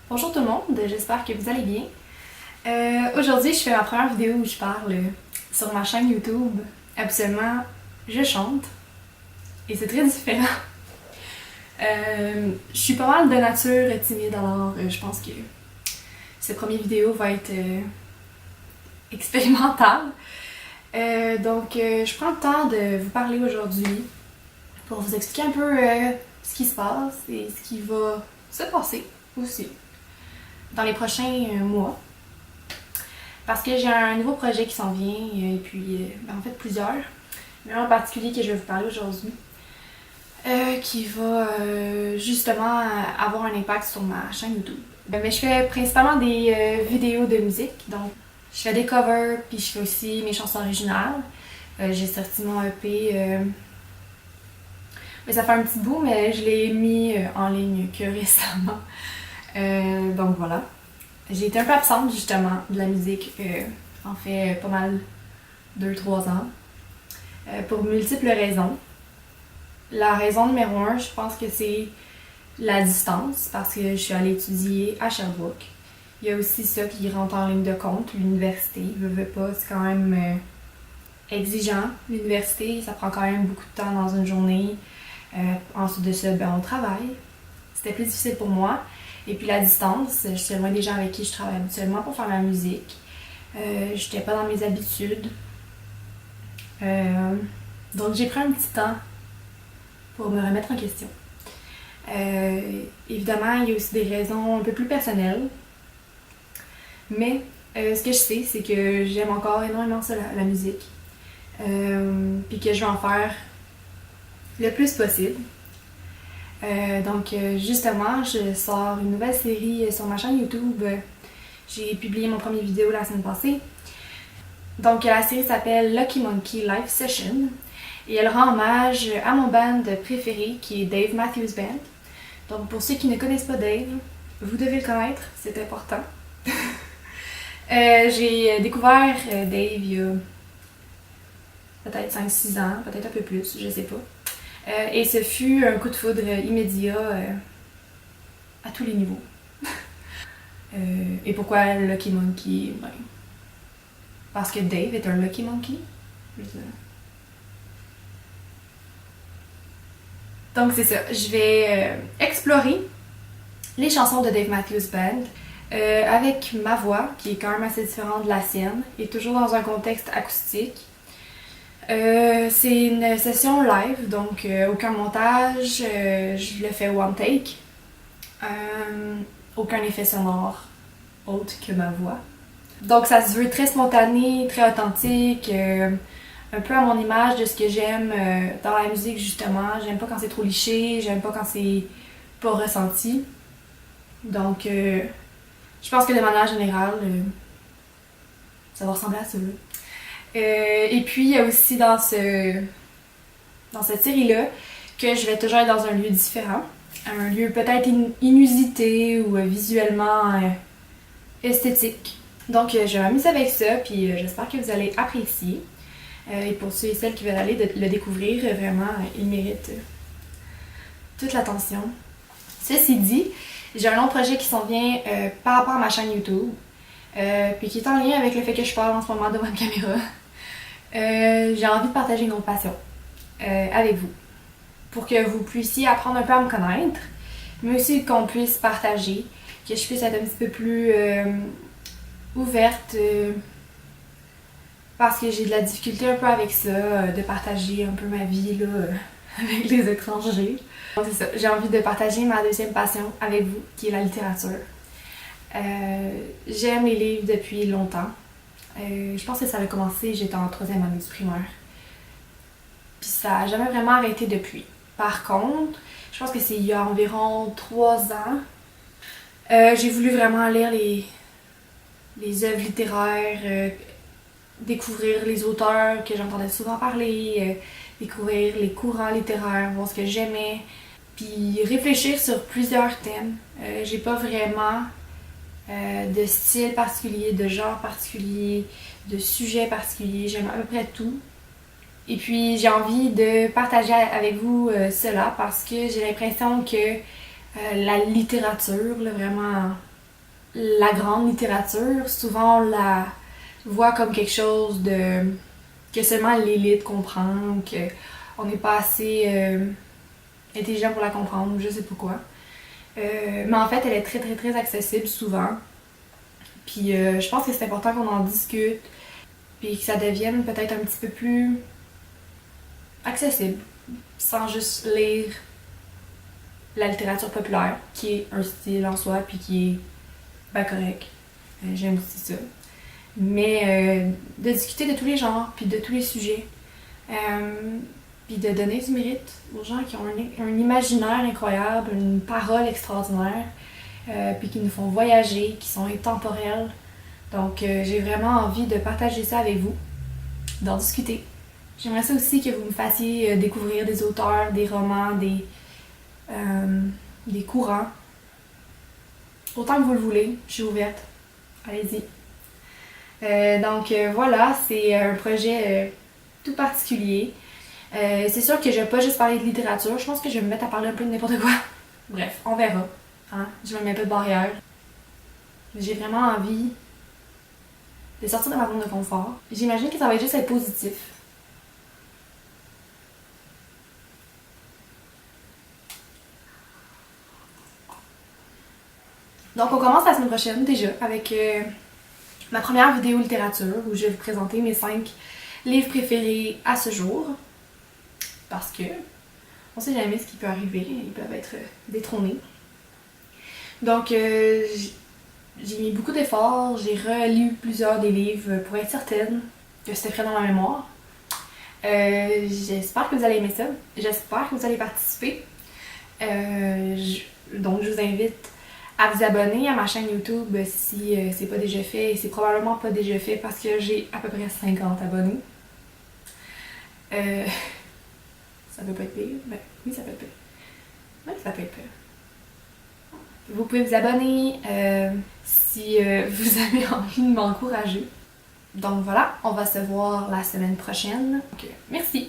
Bonjour tout le monde, j'espère que vous allez bien. Aujourd'hui, je fais ma première vidéo où je parle sur ma chaîne YouTube. Habituellement, je chante et c'est très différent. Je suis pas mal de nature timide, alors je pense que cette première vidéo va être expérimentale. Je prends le temps de vous parler aujourd'hui pour vous expliquer un peu ce qui se passe et ce qui va se passer aussi dans les prochains mois. Parce que j'ai un nouveau projet qui s'en vient, et puis en fait plusieurs, mais un en particulier que je vais vous parler aujourd'hui, qui va justement avoir un impact sur ma chaîne YouTube. Mais je fais principalement des vidéos de musique, donc je fais des covers, puis je fais aussi mes chansons originales. J'ai sorti mon EP, mais ça fait un petit bout, mais je l'ai mis en ligne que récemment. Donc voilà. J'ai été un peu absente justement de la musique, en fait pas mal 2-3 ans, pour multiples raisons. La raison numéro 1, je pense que c'est la distance, parce que je suis allée étudier à Sherbrooke. Il y a aussi ça qui rentre en ligne de compte, l'université. Veux pas, c'est quand même exigeant. L'université, ça prend quand même beaucoup de temps dans une journée. Ensuite de ça, on travaille. C'était plus difficile pour moi. Et puis la distance, je suis loin des gens avec qui je travaille habituellement pour faire ma musique. J'étais pas dans mes habitudes. Donc j'ai pris un petit temps pour me remettre en question. Évidemment, il y a aussi des raisons un peu plus personnelles. Mais ce que je sais, c'est que j'aime encore énormément ça, la musique. Puis que je vais en faire le plus possible. Justement, je sors une nouvelle série sur ma chaîne YouTube. J'ai publié mon premier vidéo la semaine passée. Donc la série s'appelle Lucky Monkey Live Session et elle rend hommage à mon band préféré qui est Dave Matthews Band. Donc pour ceux qui ne connaissent pas Dave, vous devez le connaître, c'est important. J'ai découvert Dave il y a peut-être 5-6 ans, peut-être un peu plus, je sais pas. Et ce fut un coup de foudre immédiat à tous les niveaux. Et pourquoi Lucky Monkey? Parce que Dave est un Lucky Monkey. Donc c'est ça, je vais explorer les chansons de Dave Matthews Band avec ma voix, qui est quand même assez différente de la sienne, et toujours dans un contexte acoustique. C'est une session live, donc aucun montage, je le fais one take. Aucun effet sonore autre que ma voix. Donc ça se veut très spontané, très authentique, un peu à mon image de ce que j'aime dans la musique justement. J'aime pas quand c'est trop liché, j'aime pas quand c'est pas ressenti. Donc je pense que de manière générale, ça va ressembler à ça. Et puis il y a aussi dans cette série-là que je vais toujours être dans un lieu différent. Un lieu peut-être inusité ou visuellement esthétique. Donc je vais m'amuser avec ça, puis j'espère que vous allez apprécier. Et pour ceux et celles qui veulent aller le découvrir, vraiment, il mérite toute l'attention. Ceci dit, j'ai un autre projet qui s'en vient par rapport à ma chaîne YouTube, puis qui est en lien avec le fait que je parle en ce moment devant une caméra. J'ai envie de partager une autre passion avec vous, pour que vous puissiez apprendre un peu à me connaître, mais aussi qu'on puisse partager, que je puisse être un petit peu plus ouverte, parce que j'ai de la difficulté un peu avec ça, de partager un peu ma vie là, avec les étrangers. Donc c'est ça, j'ai envie de partager ma deuxième passion avec vous, qui est la littérature. J'aime les livres depuis longtemps. Je pense que ça a commencé, j'étais en 3e année du primaire. Puis ça n'a jamais vraiment arrêté depuis. Par contre, je pense que c'est il y a environ 3 ans, j'ai voulu vraiment lire les œuvres littéraires, découvrir les auteurs que j'entendais souvent parler, découvrir les courants littéraires, voir ce que j'aimais, puis réfléchir sur plusieurs thèmes. J'ai pas vraiment de style particulier, de genre particulier, de sujet particulier, j'aime à peu près tout. Et puis j'ai envie de partager avec vous cela parce que j'ai l'impression que la littérature, là, vraiment la grande littérature, souvent on la voit comme quelque chose de que seulement l'élite comprend, qu'on n'est pas assez intelligent pour la comprendre, je sais pas quoi. Mais en fait, elle est très très très accessible souvent. Puis je pense que c'est important qu'on en discute, puis que ça devienne peut-être un petit peu plus accessible, sans juste lire la littérature populaire, qui est un style en soi, puis qui est ben correct. J'aime aussi ça. Mais de discuter de tous les genres, puis de tous les sujets, puis de donner du mérite aux gens qui ont un imaginaire incroyable, une parole extraordinaire, puis qui nous font voyager, qui sont intemporels. Donc j'ai vraiment envie de partager ça avec vous, d'en discuter. J'aimerais ça aussi que vous me fassiez découvrir des auteurs, des romans, des courants. Autant que vous le voulez, je suis ouverte. Allez-y. Donc voilà, c'est un projet tout particulier. C'est sûr que je vais pas juste parler de littérature, je pense que je vais me mettre à parler un peu de n'importe quoi. Bref, on verra. Hein? Je vais me mettre un peu de barrière. J'ai vraiment envie de sortir de ma zone de confort. J'imagine que ça va juste être positif. Donc on commence la semaine prochaine déjà avec ma première vidéo littérature où je vais vous présenter mes 5 livres préférés à ce jour. Parce que on sait jamais ce qui peut arriver, ils peuvent être détrônés. Donc j'ai mis beaucoup d'efforts, j'ai relu plusieurs des livres pour être certaine que c'était frais dans ma mémoire. J'espère que vous allez aimer ça, j'espère que vous allez participer. Donc je vous invite à vous abonner à ma chaîne YouTube si c'est pas déjà fait, et c'est probablement pas déjà fait parce que j'ai à peu près 50 abonnés. Ça peut pas être pire, ben oui ça peut être pire. Oui ça peut être pire. Vous pouvez vous abonner si vous avez envie de m'encourager. Donc voilà, on va se voir la semaine prochaine. Donc, merci!